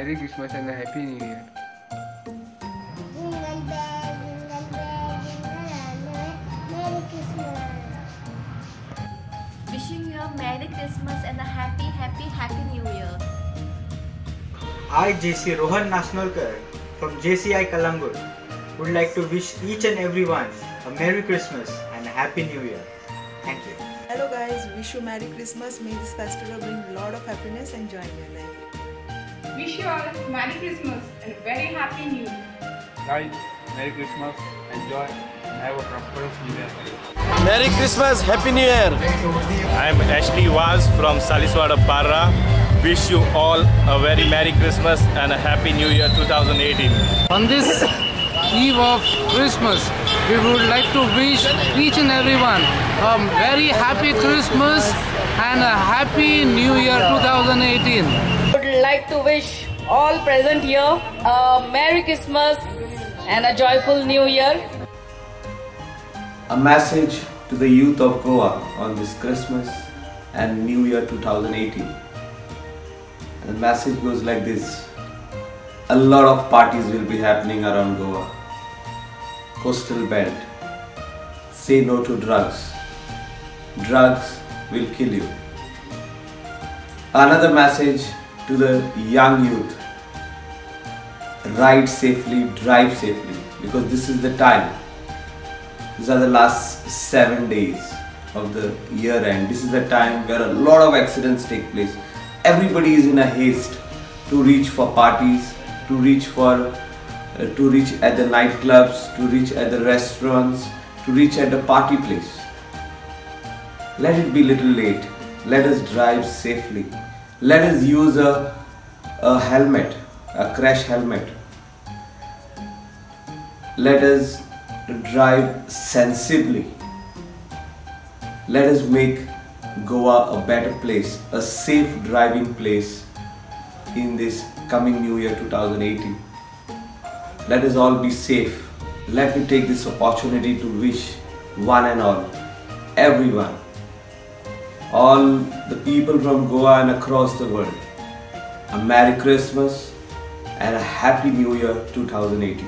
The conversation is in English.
Merry Christmas and a Happy New Year. Jingle bell, jingle bell, Merry Christmas. Wishing you a Merry Christmas and a Happy New Year. I, JC Rohan Nasnolkar from JCI Kalangur would like to wish each and everyone a Merry Christmas and a Happy New Year. Thank you. Hello guys, wish you Merry Christmas. May this festival bring a lot of happiness and joy in your life. Wish you all Merry Christmas and a very Happy New Year. Guys, Merry Christmas, enjoy and have a prosperous New Year. Merry Christmas, Happy New Year. I am Ashley Vaz from Saliswada Parra. Wish you all a very Merry Christmas and a Happy New Year 2018. On this eve of Christmas, we would like to wish each and everyone a very happy Christmas and a Happy New Year 2018. I would like to wish all present here a Merry Christmas and a joyful New Year. A message to the youth of Goa on this Christmas and New Year 2018. And the message goes like this. A lot of parties will be happening around Goa. Coastal belt. Say no to drugs. Drugs will kill you. Another message to the young youth. Ride safely, drive safely, because this is the time. These are the last 7 days of the year end. This is the time where a lot of accidents take place. Everybody is in a haste to reach for parties, to reach at the nightclubs, to reach at the restaurants, to reach at the party place. Let it be little late. Let us drive safely. Let us use a helmet, a crash helmet. Let us drive sensibly. Let us make Goa a better place, a safe driving place in this coming New Year 2018. Let us all be safe. Let me take this opportunity to wish one and all, everyone, all the people from Goa and across the world, a Merry Christmas and a Happy New Year 2018.